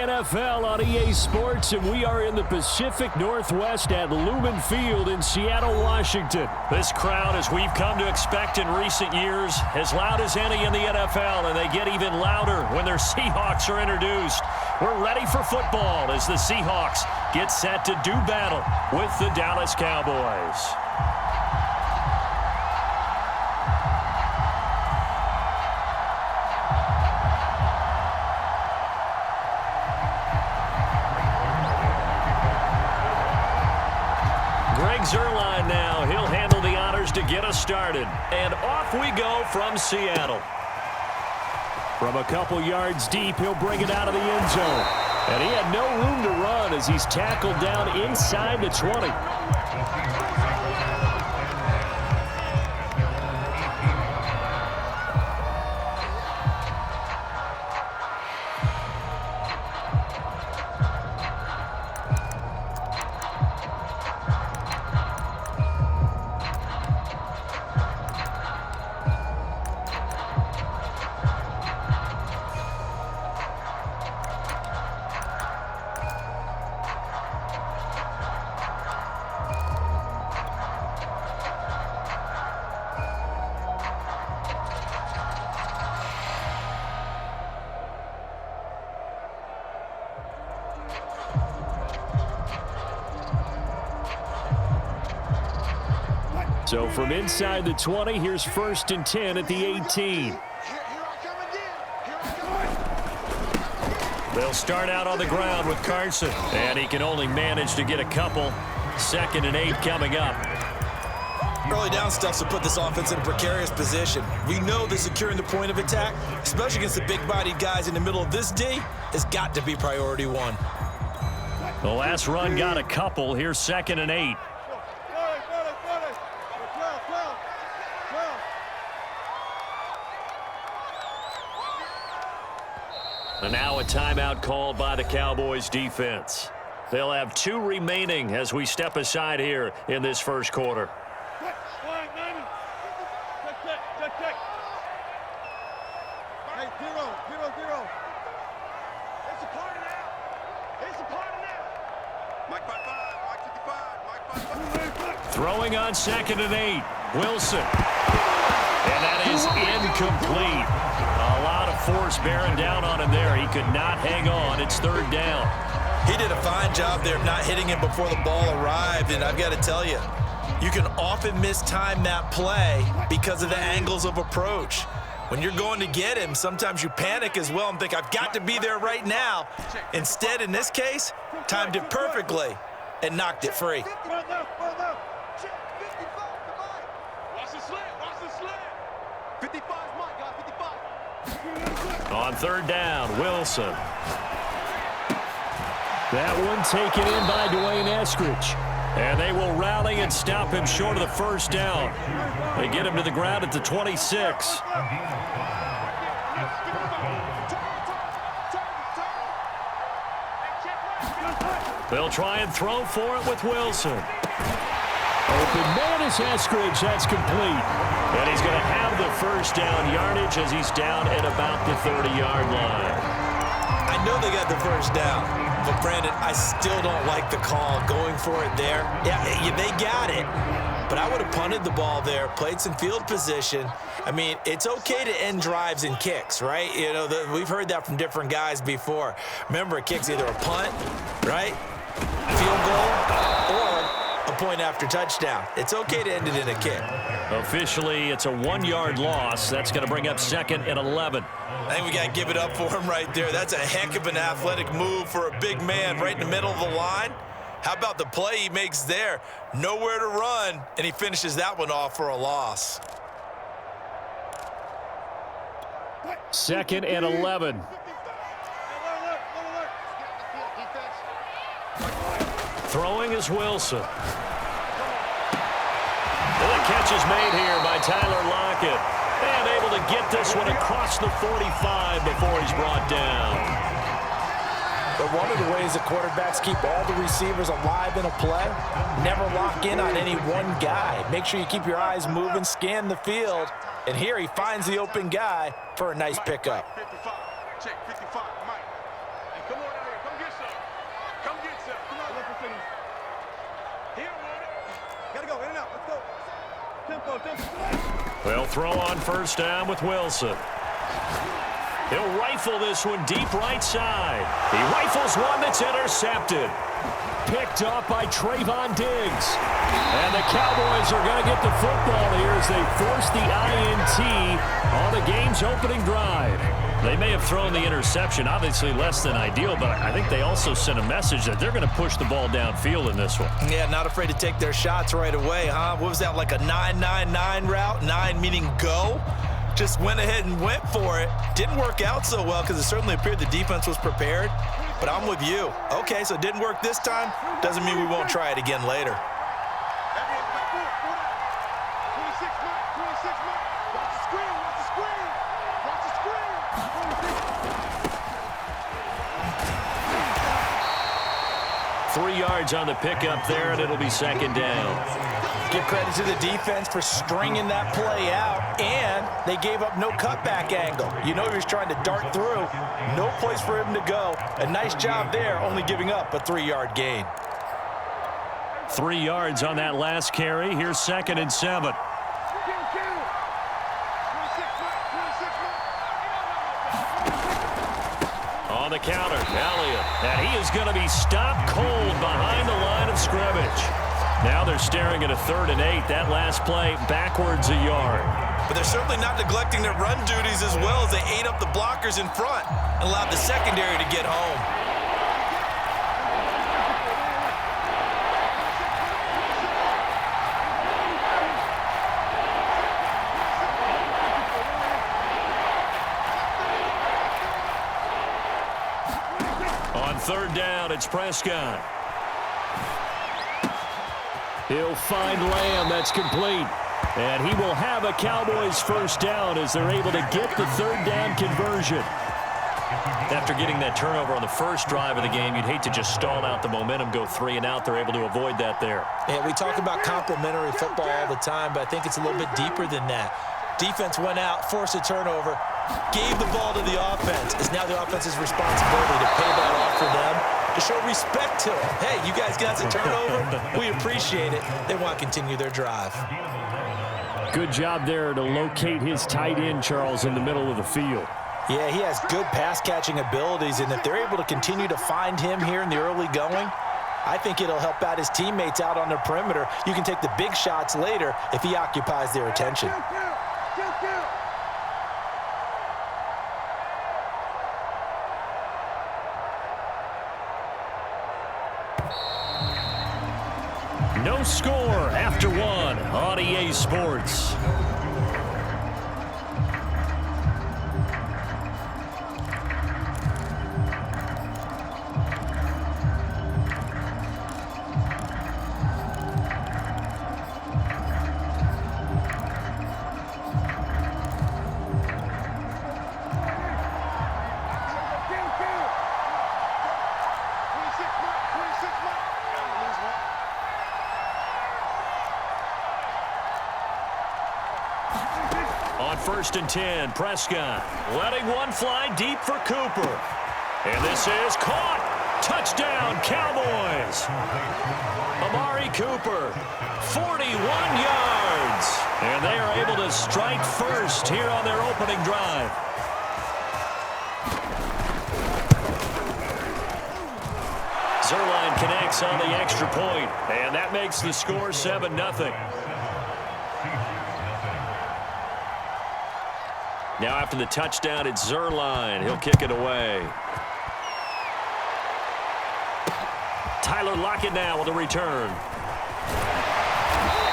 NFL on EA Sports, and we are in the Pacific Northwest at Lumen Field in Seattle, Washington. This crowd, as we've come to expect in recent years, as loud as any in the NFL, and they get even louder when their Seahawks are introduced. We're ready for football as the Seahawks get set to do battle with the Dallas Cowboys. Zerline now. He'll handle the honors to get us started. And off we go from Seattle. From a couple yards deep, he'll bring it out of the end zone. And he had no room to run as he's tackled down inside the 20. So from inside the 20, here's 1st and 10 at the 18. They'll start out on the ground with Carson. And he can only manage to get a couple. 2nd and 8 coming up. Early down stuff to put this offense in a precarious position. We know that securing the point of attack, especially against the big-bodied guys in the middle of this D, has got to be priority one. The last run got a couple. Here's 2nd and 8. And now a timeout called by the Cowboys defense. They'll have 2 remaining as we step aside here in this first quarter. Throwing on 2nd and 8. Wilson. And that is incomplete. A lot of force bearing down on him there. He could not hang on. It's 3rd down. He did a fine job there of not hitting him before the ball arrived, and I've got to tell you, you can often mistime that play because of the angles of approach. When you're going to get him, sometimes you panic as well and think, I've got to be there right now. Instead, in this case, timed it perfectly and knocked it free. On 3rd down, Wilson. That one taken in by Dwayne Eskridge. And they will rally and stop him short of the 1st down. They get him to the ground at the 26. They'll try and throw for it with Wilson. Open man is Eskridge. That's complete. And he's going to have the 1st down yardage as he's down at about the 30-yard line. I know they got the 1st down. But, Brandon, I still don't like the call going for it there. Yeah, they got it. But I would have punted the ball there, played some field position. I mean, it's okay to end drives and kicks, right? You know, we've heard that from different guys before. Remember, a kick's either a punt, right, field goal, or a point after touchdown. It's okay to end it in a kick. Officially, it's a 1-yard loss. That's going to bring up 2nd and 11. I think we got to give it up for him right there. That's a heck of an athletic move for a big man right in the middle of the line. How about the play he makes there? Nowhere to run, and he finishes that one off for a loss. 2nd and 11. Throwing is Wilson. And the catch is made here by Tyler Lockett. And able to get this one across the 45 before he's brought down. But one of the ways that quarterbacks keep all the receivers alive in a play, never lock in on any one guy. Make sure you keep your eyes moving, scan the field. And here he finds the open guy for a nice pickup. 55, check 55, Mike. And come on out here. They'll throw on first down with Wilson. He'll rifle this one deep right side. He rifles one that's intercepted. Picked up by Trayvon Diggs. And the Cowboys are going to get the football here as they force the INT on the game's opening drive. They may have thrown the interception, obviously less than ideal, but I think they also sent a message that they're going to push the ball downfield in this one. Yeah, not afraid to take their shots right away, huh? What was that, like a 9-9-9 route? 9 meaning go? Just went ahead and went for it. Didn't work out so well because it certainly appeared the defense was prepared. But I'm with you. Okay, so it didn't work this time. Doesn't mean we won't try it again later. Three yards on the pickup there, and it'll be second down. Give credit to the defense for stringing that play out, and they gave up no cutback angle. You know he was trying to dart through. No place for him to go. A nice job there, only giving up a 3-yard gain. 3 yards on that last carry. Here's 2nd and 7. On the counter, Elliott. And he is going to be stopped cold behind the line of scrimmage. Now they're staring at a 3rd and 8. That last play backwards a yard. But they're certainly not neglecting their run duties as well as they ate up the blockers in front and allowed the secondary to get home. On 3rd down, it's Prescott. He'll find Lamb. That's complete. And he will have a Cowboys first down as they're able to get the 3rd down conversion. After getting that turnover on the first drive of the game, you'd hate to just stall out the momentum, go 3 and out. They're able to avoid that there. Yeah, we talk about complementary football all the time, but I think it's a little bit deeper than that. Defense went out, forced a turnover, gave the ball to the offense. It's now the offense's responsibility to pay that off for them, to show respect to them. Hey, you guys got the turnover. We appreciate it. They want to continue their drive. Good job there to locate his tight end, Charles, in the middle of the field. Yeah, he has good pass-catching abilities, and if they're able to continue to find him here in the early going, I think it'll help out his teammates out on the perimeter. You can take the big shots later if he occupies their attention. No score after 1 on EA Sports. On 1st and 10, Prescott letting one fly deep for Cooper. And this is caught. Touchdown, Cowboys. Amari Cooper, 41 yards. And they are able to strike first here on their opening drive. Zerline connects on the extra point, and that makes the score 7-0. Now after the touchdown, it's Zerline. He'll kick it away. Tyler Lockett now with a return.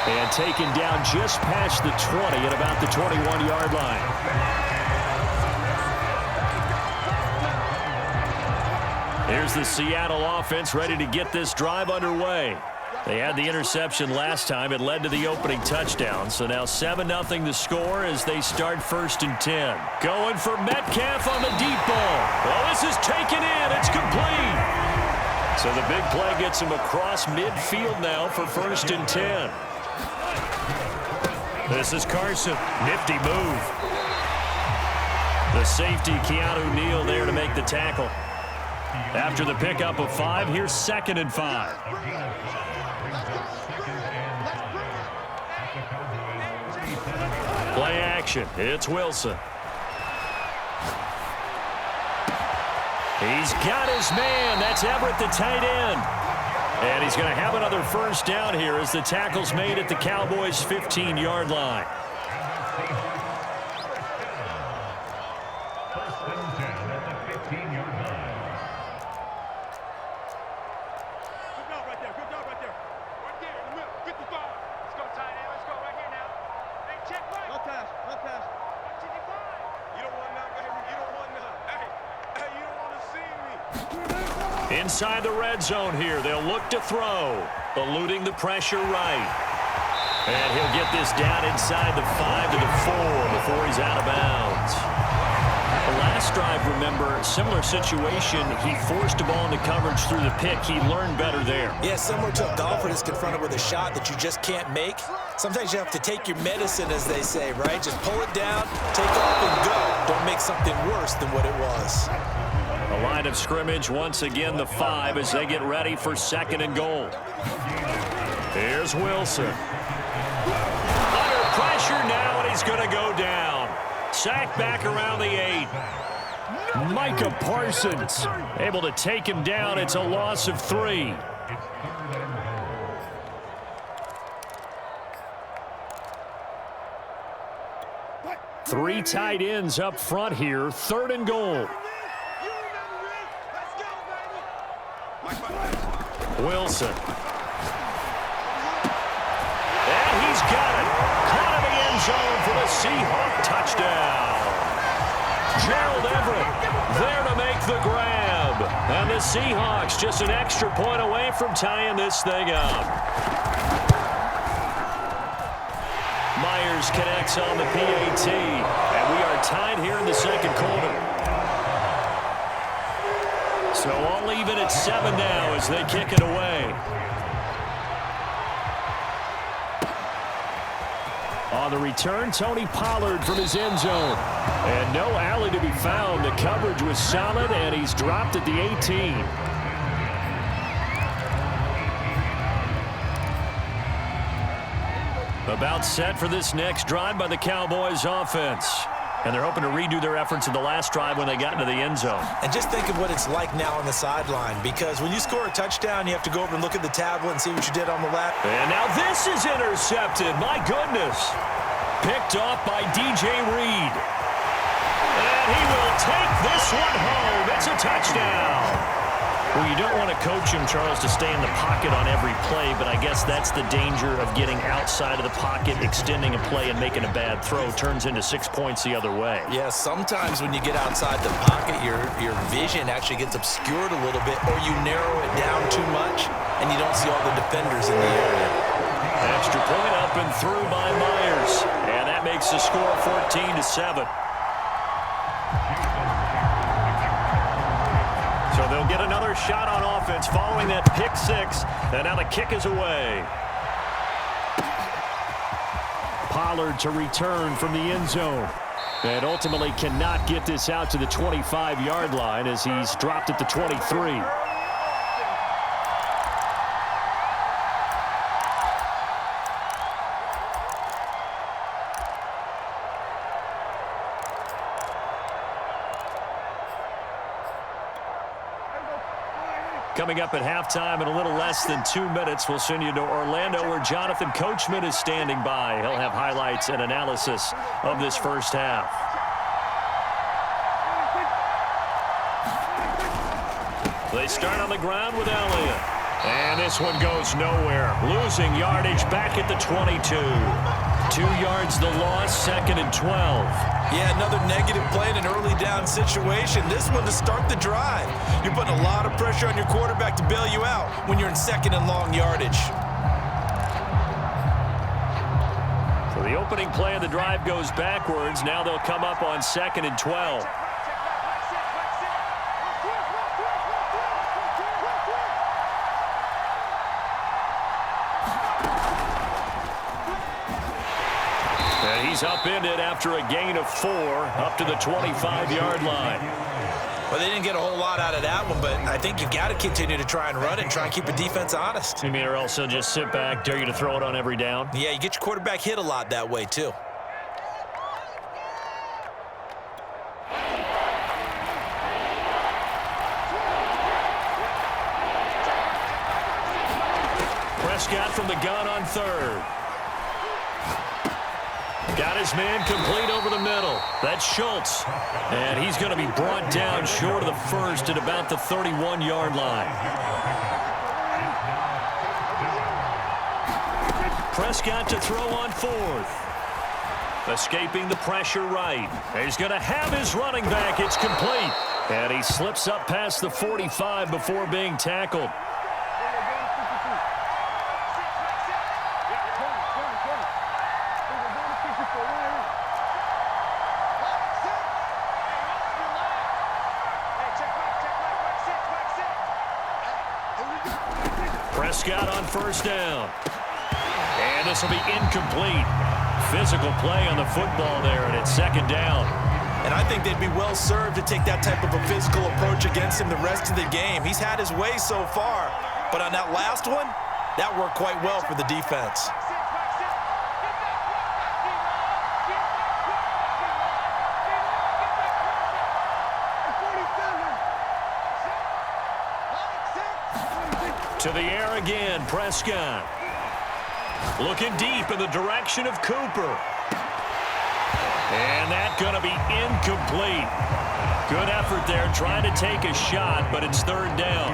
And taken down just past the 20 at about the 21-yard line. Here's the Seattle offense ready to get this drive underway. They had the interception last time. It led to the opening touchdown. So now 7-0 the score as they start 1st and 10. Going for Metcalf on the deep ball. Well, this is taken in. It's complete. So the big play gets him across midfield now for 1st and 10. This is Carson. Nifty move. The safety, Keanu Neal, there to make the tackle. After the pickup of 5, here's 2nd and 5. action. It's Wilson. He's got his man. That's Everett, the tight end. And he's going to have another first down here as the tackle's made at the Cowboys' 15-yard line. Inside the red zone here, they'll look to throw, eluding the pressure right. And he'll get this down inside the 5 to the 4 before he's out of bounds. The last drive, remember, similar situation. He forced a ball into coverage through the pick. He learned better there. Yeah, similar to a golfer that's confronted with a shot that you just can't make. Sometimes you have to take your medicine, as they say, right? Just pull it down, take off, and go. Don't make something worse than what it was. A line of scrimmage, once again, the 5 as they get ready for 2nd and goal. Here's Wilson. Under pressure now, and he's going to go down. Sacked back around the 8. Micah Parsons able to take him down. It's a loss of 3. Three tight ends up front here. 3rd and goal. Wilson. And he's got it. Caught in the end zone for the Seahawk touchdown. Gerald Everett there to make the grab. And the Seahawks just an extra point away from tying this thing up. Myers connects on the PAT. And we are tied here in the 2nd quarter. So all even at 7 now as they kick it away. On the return, Tony Pollard from his end zone. And no alley to be found. The coverage was solid, and he's dropped at the 18. About set for this next drive by the Cowboys offense. And they're hoping to redo their efforts in the last drive when they got into the end zone. And just think of what it's like now on the sideline, because when you score a touchdown, you have to go over and look at the tablet and see what you did on the left. And now this is intercepted. My goodness. Picked off by DJ Reed. And he will take this one home. It's a touchdown. Well, you don't want to coach him, Charles, to stay in the pocket on every play, but I guess that's the danger of getting outside of the pocket, extending a play, and making a bad throw. Turns into 6 points the other way. Yeah, sometimes when you get outside the pocket, your vision actually gets obscured a little bit, or you narrow it down too much, and you don't see all the defenders in the area. Extra point up and through by Myers, and that makes the score 14-7. So they'll get another shot on offense following that pick 6, and now the kick is away. Pollard to return from the end zone, and ultimately cannot get this out to the 25-yard line as he's dropped at the 23. Coming up at halftime in a little less than 2 minutes, we'll send you to Orlando where Jonathan Coachman is standing by. He'll have highlights and analysis of this first half. They start on the ground with Elliott. And this one goes nowhere. Losing yardage back at the 22. 2 yards the loss, 2nd and 12. Yeah, another negative play in an early down situation. This one to start the drive. You're putting a lot of pressure on your quarterback to bail you out when you're in 2nd and long yardage. So the opening play of the drive goes backwards. Now they'll come up on 2nd and 12. He's upended after a gain of 4 up to the 25-yard line. Well, they didn't get a whole lot out of that one, but I think you got to continue to try and run it and try and keep the defense honest. You mean, or else they'll just sit back, dare you to throw it on every down? Yeah, you get your quarterback hit a lot that way, too. Prescott from the gun on third. Got his man complete over the middle. That's Schultz. And he's going to be brought down short of the first at about the 31-yard line. Prescott to throw on fourth. Escaping the pressure right. He's going to have his running back. It's complete. And he slips up past the 45 before being tackled. Prescott on first down. And this will be incomplete. Physical play on the football there, and it's second down. And I think they'd be well served to take that type of a physical approach against him the rest of the game. He's had his way so far, but on that last one, that worked quite well for the defense. To the air again, Prescott. Looking deep in the direction of Cooper. And that's going to be incomplete. Good effort there, trying to take a shot, but it's third down.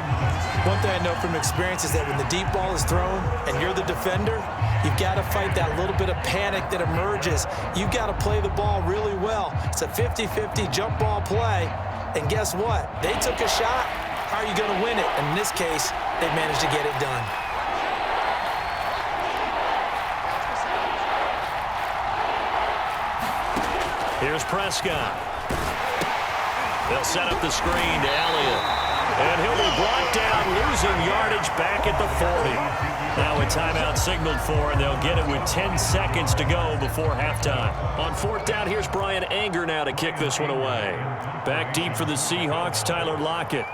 One thing I know from experience is that when the deep ball is thrown and you're the defender, you've got to fight that little bit of panic that emerges. You've got to play the ball really well. It's a 50-50 jump ball play. And guess what? They took a shot. How are you going to win it? And in this case, they managed to get it done. Here's Prescott. They'll set up the screen to Elliott. And he'll be brought down, losing yardage back at the 40. Now a timeout signaled for, and they'll get it with 10 seconds to go before halftime. On fourth down, here's Brian Anger now to kick this one away. Back deep for the Seahawks, Tyler Lockett.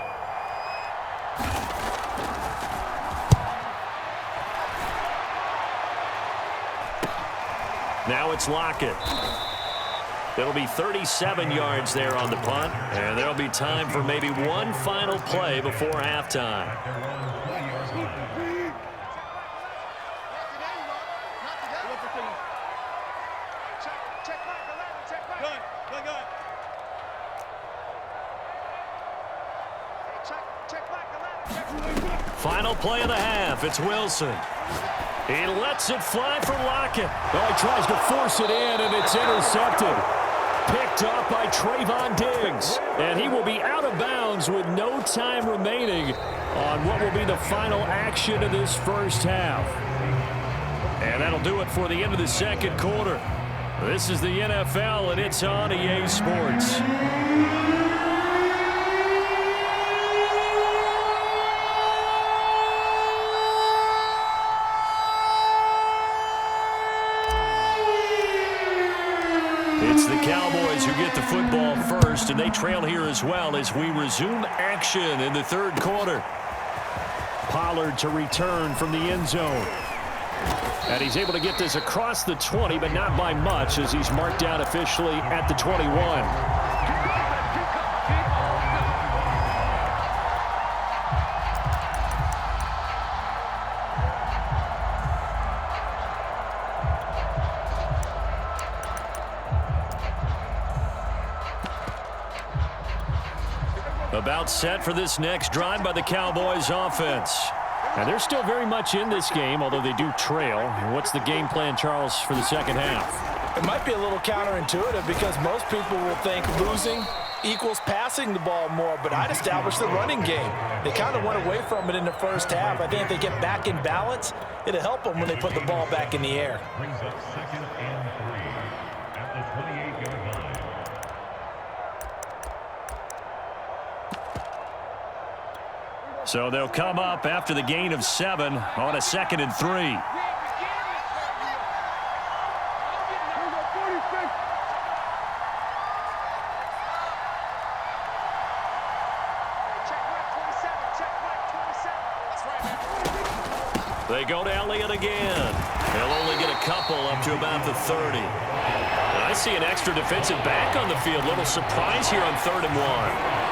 Now it's Lockett. It'll be 37 yards there on the punt, and there'll be time for maybe one final play before halftime. Final play of the half. It's Wilson. He lets it fly for Lockett. Oh, he tries to force it in, and it's intercepted. Picked up by Trayvon Diggs. And he will be out of bounds with no time remaining on what will be the final action of this first half. And that'll do it for the end of the second quarter. This is the NFL, and it's on EA Sports. It's the Cowboys who get the football first, and they trail here as well as we resume action in the third quarter. Pollard to return from the end zone. And he's able to get this across the 20, but not by much, as he's marked out officially at the 21. About set for this next drive by the Cowboys offense. And they're still very much in this game, although they do trail. And what's the game plan, Charles, for the second half? It might be a little counterintuitive because most people will think losing equals passing the ball more, but I'd establish the running game. They kind of went away from it in the first half. I think if they get back in balance, it'll help them when they put the ball back in the air. So they'll come up after the gain of 7 on a 2nd and 3. They go to Elliott again. They'll only get a couple up to about the 30. And I see an extra defensive back on the field. Little surprise here on 3rd and 1.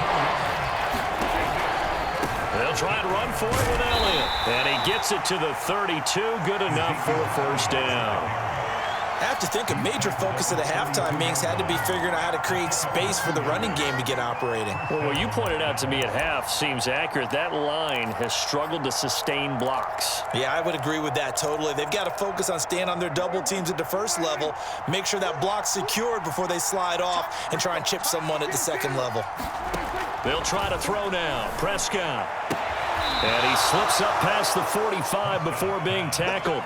They'll They'll try and run for it with Elliott. And he gets it to the 32. Good enough for a first down. I have to think a major focus of the halftime meetings had to be figuring out how to create space for the running game to get operating. Well, what you pointed out to me at half seems accurate. That line has struggled to sustain blocks. Yeah, I would agree with that totally. They've got to focus on staying on their double teams at the first level, make sure that block's secured before they slide off and try and chip someone at the second level. They'll try to throw now. Prescott. And he slips up past the 45 before being tackled.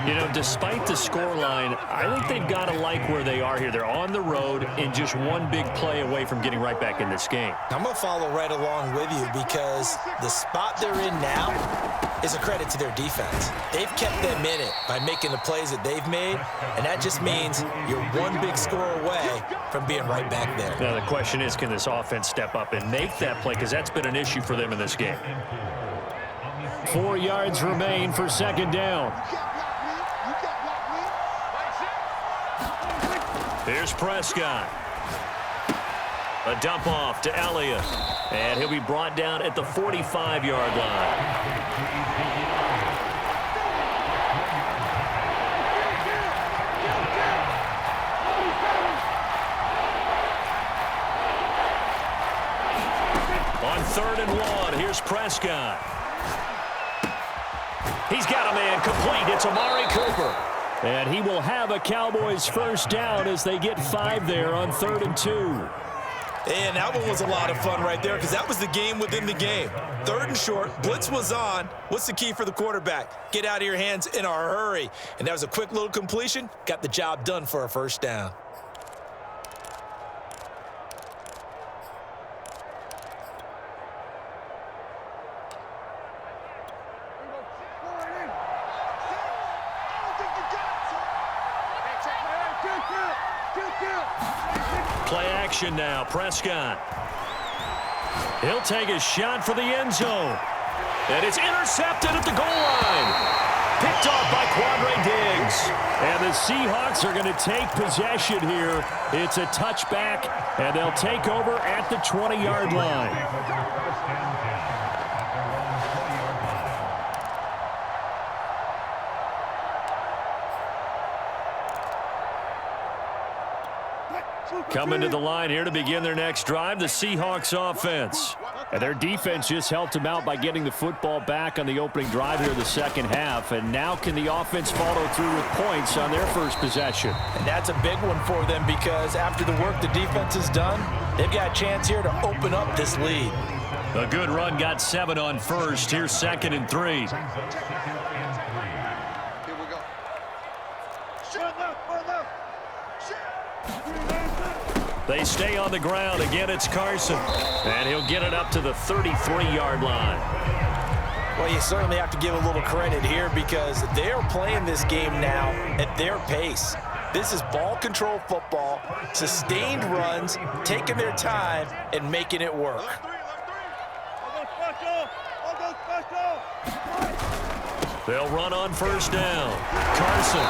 You know, despite the scoreline, I think they've got to like where they are here. They're on the road and just one big play away from getting right back in this game. I'm going to follow right along with you because the spot they're in now is a credit to their defense. They've kept them in it by making the plays that they've made, and that just means you're one big score away from being right back there. Now, the question is, can this offense step up and make that play? Because that's been an issue for them in this game. 4 yards remain for second down. Here's Prescott. A dump off to Elliott. And he'll be brought down at the 45-yard line. On 3rd and 1, here's Prescott. He's got a man complete. It's Amari Cooper. And he will have a Cowboys first down as they get 5 there on 3rd and 2. And that one was a lot of fun right there because that was the game within the game. 3rd and short, blitz was on. What's the key for the quarterback? Get out of your hands in a hurry. And that was a quick little completion. Got the job done for a first down. Play action now. Prescott. He'll take a shot for the end zone. And it's intercepted at the goal line. Picked off by Quandre Diggs. And the Seahawks are going to take possession here. It's a touchback, and they'll take over at the 20-yard line. Coming to the line here to begin their next drive, the Seahawks offense. And their defense just helped them out by getting the football back on the opening drive here in the second half. And now can the offense follow through with points on their first possession? And that's a big one for them because after the work the defense has done, they've got a chance here to open up this lead. A good run got 7 on first. Here's 2nd and 3. They stay on the ground. Again, it's Carson. And he'll get it up to the 33-yard line. Well, you certainly have to give a little credit here because they're playing this game now at their pace. This is ball control football, sustained runs, taking their time, and making it work. They'll run on first down. Carson.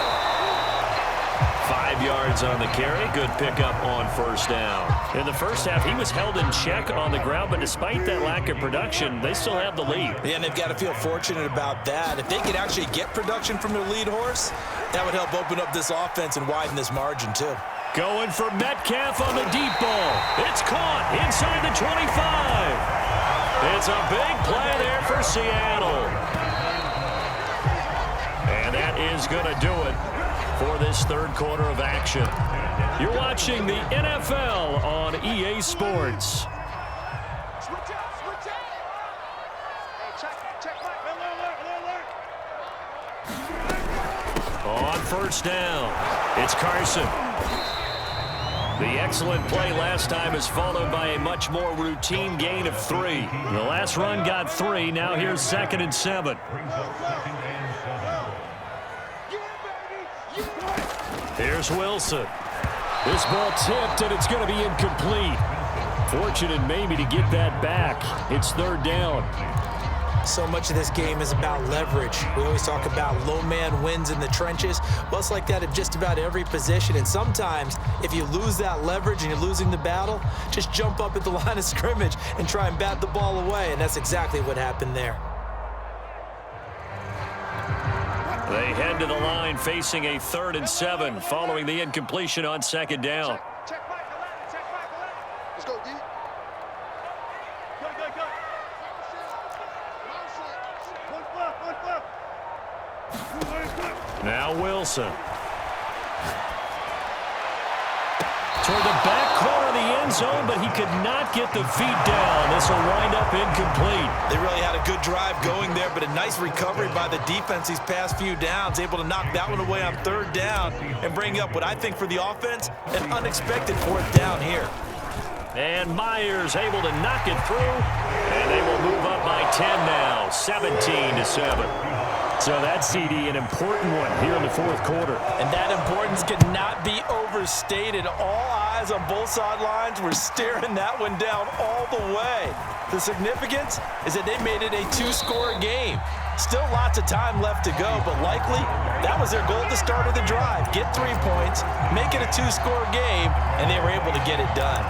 5 yards on the carry. Good pickup on first down. In the first half, he was held in check on the ground, but despite that lack of production, they still have the lead. Yeah, and they've got to feel fortunate about that. If they could actually get production from their lead horse, that would help open up this offense and widen this margin, too. Going for Metcalf on the deep ball. It's caught inside the 25. It's a big play there for Seattle. And that is going to do it for this third quarter of action. You're watching the NFL on EA Sports. On first down, it's Carson. The excellent play last time is followed by a much more routine gain of 3. The last run got 3. Now here's 2nd and 7. Here's Wilson. This ball tipped, and it's going to be incomplete. Fortunate maybe to get that back. It's 3rd down. So much of this game is about leverage. We always talk about low man wins in the trenches. Well, it's like that at just about every position. And sometimes, if you lose that leverage and you're losing the battle, just jump up at the line of scrimmage and try and bat the ball away. And that's exactly what happened there. They head to the line facing a 3rd and 7 following the incompletion on 2nd down. Check back 11. Check back 11. Let's go, D. Go. Now Wilson. Toward the back corner of the end zone, but he could not get the feet down. This will wind up incomplete. They really had a good drive going there, but a nice recovery by the defense these past few downs, able to knock that one away on 3rd down and bring up what I think for the offense, an unexpected 4th down here. And Myers able to knock it through, and they will move up by 10 now, 17-7. So that CD, an important one here in the 4th quarter. And that importance cannot be overstated. All eyes on both sidelines were staring that one down all the way. The significance is that they made it a 2-score game. Still lots of time left to go, but likely that was their goal at the start of the drive. Get 3 points, make it a 2-score game, and they were able to get it done.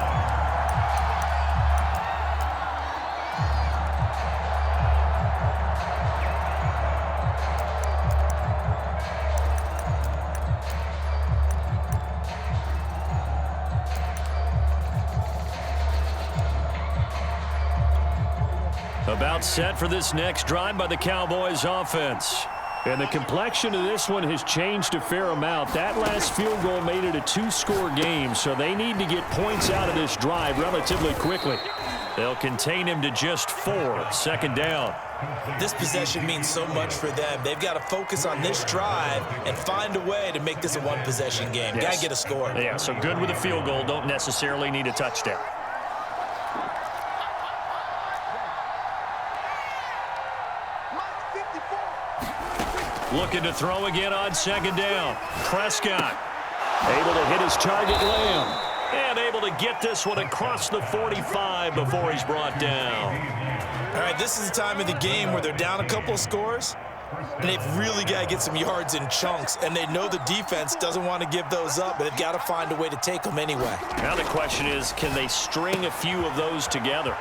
About set for this next drive by the Cowboys offense. And the complexion of this one has changed a fair amount. That last field goal made it a 2-score game, so they need to get points out of this drive relatively quickly. They'll contain him to just 4, 2nd down. This possession means so much for them. They've got to focus on this drive and find a way to make this a 1-possession game. Yes. Got to get a score. Yeah, so good with a field goal. Don't necessarily need a touchdown. Looking to throw again on 2nd down. Prescott able to hit his target, Lamb. And able to get this one across the 45 before he's brought down. All right, this is the time of the game where they're down a couple of scores, and they've really got to get some yards in chunks, and they know the defense doesn't want to give those up, but they've got to find a way to take them anyway. Now the question is, can they string a few of those together?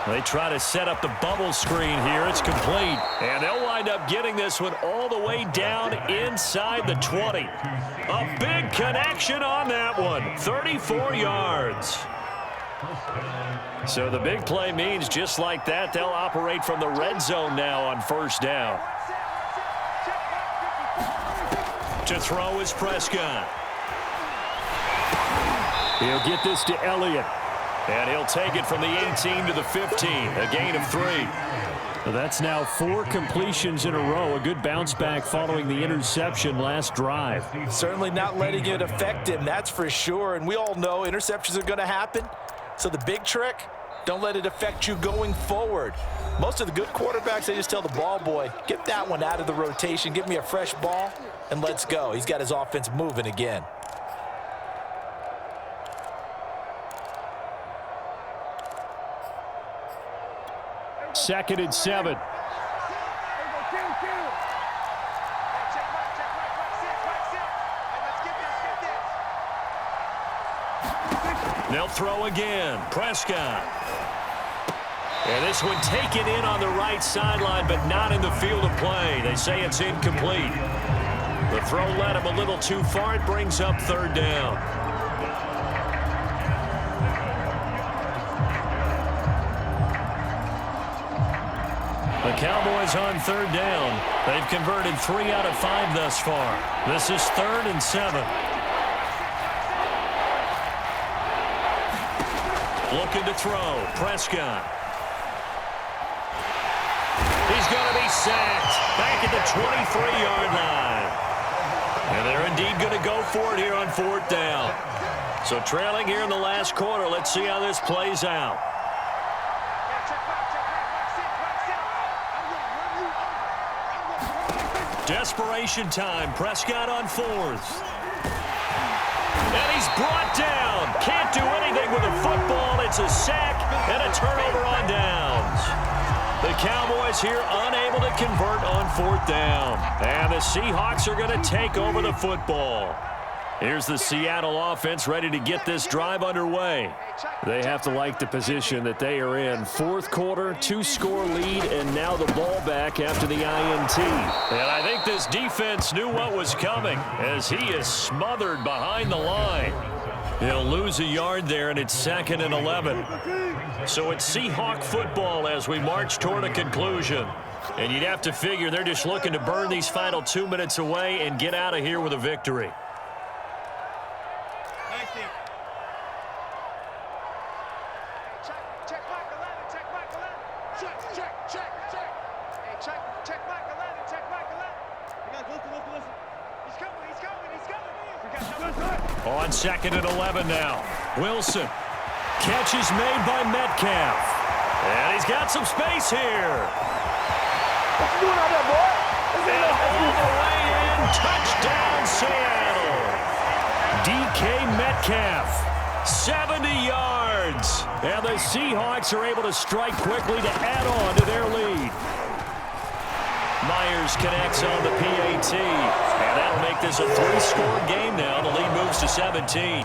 They try to set up the bubble screen here. It's complete. And they'll wind up getting this one all the way down inside the 20. A big connection on that one. 34 yards. So the big play means just like that, they'll operate from the red zone now on 1st down. To throw is Prescott. He'll get this to Elliott. And he'll take it from the 18 to the 15, a gain of 3. So that's now 4 completions in a row. A good bounce back following the interception last drive. Certainly not letting it affect him, that's for sure. And we all know interceptions are going to happen. So the big trick, don't let it affect you going forward. Most of the good quarterbacks, they just tell the ball boy, get that one out of the rotation, give me a fresh ball, and let's go. He's got his offense moving again. Second and 7. They'll throw again. Prescott. And this one taken in on the right sideline, but not in the field of play. They say it's incomplete. The throw led him a little too far. It brings up 3rd down. The Cowboys on 3rd down. They've converted 3 out of 5 thus far. This is 3rd and 7. Looking to throw. Prescott. He's going to be sacked back at the 23-yard line. And they're indeed going to go for it here on 4th down. So trailing here in the last quarter. Let's see how this plays out. Desperation time. Prescott on 4th. And he's brought down. Can't do anything with the football. It's a sack and a turnover on downs. The Cowboys here unable to convert on 4th down. And the Seahawks are going to take over the football. Here's the Seattle offense ready to get this drive underway. They have to like the position that they are in. 4th quarter, 2-score lead, and now the ball back after the INT. And I think this defense knew what was coming as he is smothered behind the line. He'll lose a yard there, and it's 2nd and 11. So it's Seahawk football as we march toward a conclusion. And you'd have to figure they're just looking to burn these final 2 minutes away and get out of here with a victory. On 2nd and 11 now. Wilson. Catch is made by Metcalf. And he's got some space here. What you doing out there, boy? And all the way in. Touchdown, Seattle. DK Metcalf. 70 yards. And the Seahawks are able to strike quickly to add on to their lead. Myers connects on the PAT. And that'll make this a 3-score game now. The lead moves to 17.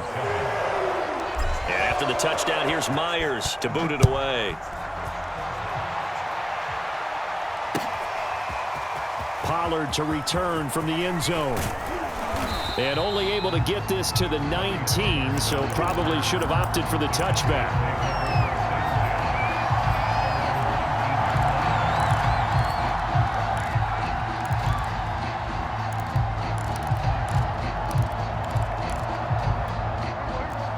And after the touchdown, here's Myers to boot it away. Pollard to return from the end zone. And only able to get this to the 19, so probably should have opted for the touchback.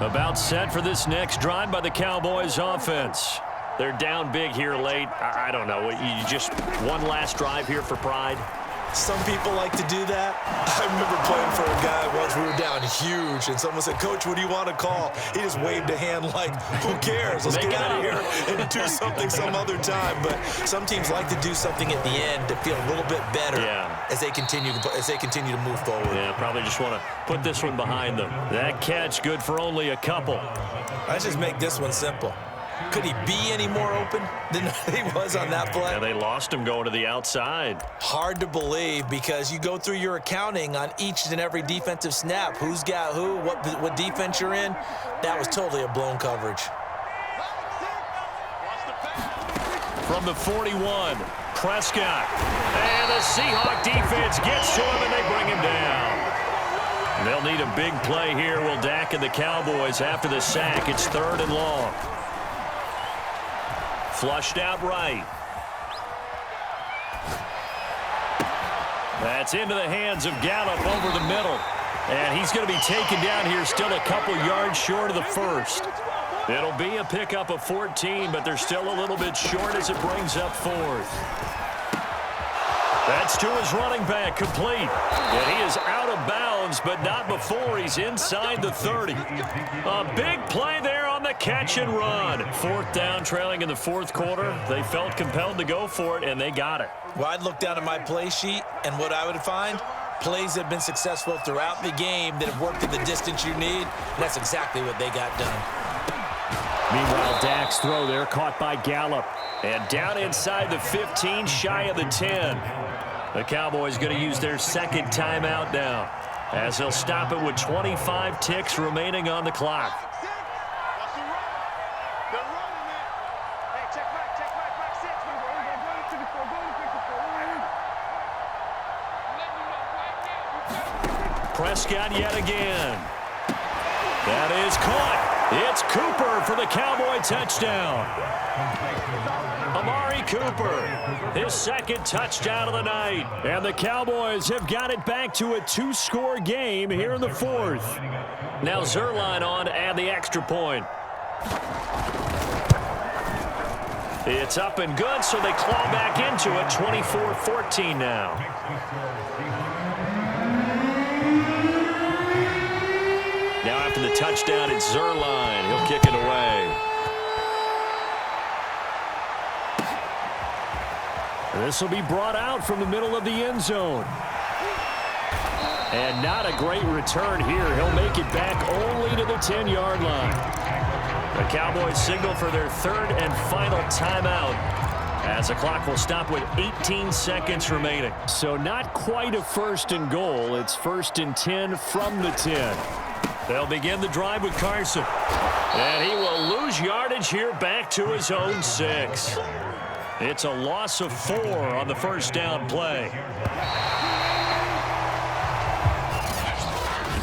About set for this next drive by the Cowboys offense. They're down big here late. I don't know. You just one last drive here for pride? Some people like to do that. I remember playing for a guy once. We were down huge, and someone said, "Coach, what do you want to call?" He just waved a hand like, "Who cares? Let's get out of here and do something some other time." But some teams like to do something at the end to feel a little bit better as they continue to move forward. Yeah, probably just want to put this one behind them. That catch good for only a couple. Let's just make this one simple. Could he be any more open than he was on that play? Yeah, they lost him going to the outside. Hard to believe because you go through your accounting on each and every defensive snap. Who's got who, what defense you're in. That was totally a blown coverage. From the 41, Prescott. And the Seahawk defense gets to him and they bring him down. They'll need a big play here, will Dak and the Cowboys after the sack. It's 3rd and long. Flushed out right. That's into the hands of Gallup over the middle. And he's going to be taken down here still a couple yards short of the first. It'll be a pickup of 14, but they're still a little bit short as it brings up 4th. That's to his running back, complete. And he is out of bounds, but not before he's inside the 30. A big play there on the catch and run. 4th down, trailing in the 4th quarter. They felt compelled to go for it, and they got it. Well, I'd look down at my play sheet, and what I would find, plays that have been successful throughout the game that have worked at the distance you need, and that's exactly what they got done. Meanwhile, Dak's throw there caught by Gallup. And down inside the 15, shy of the 10. The Cowboys going to use their 2nd timeout now, as they'll stop it with 25 ticks remaining on the clock. Prescott yet again. That is caught. It's Cooper for the Cowboy touchdown. Amari Cooper, his 2nd touchdown of the night. And the Cowboys have got it back to a 2-score game here in the 4th. Now Zerline on to add the extra point. It's up and good, so they claw back into it. 24-14 now. Now after the touchdown, it's Zerline. He'll kick it away. This will be brought out from the middle of the end zone. And not a great return here. He'll make it back only to the 10-yard line. The Cowboys signal for their 3rd and final timeout. As the clock will stop with 18 seconds remaining. So not quite a 1st and goal. It's 1st and 10 from the 10. They'll begin the drive with Carson. And he will lose yardage here back to his own 6. It's a loss of 4 on the 1st down play.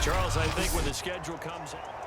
Charles, I think when the schedule comes out.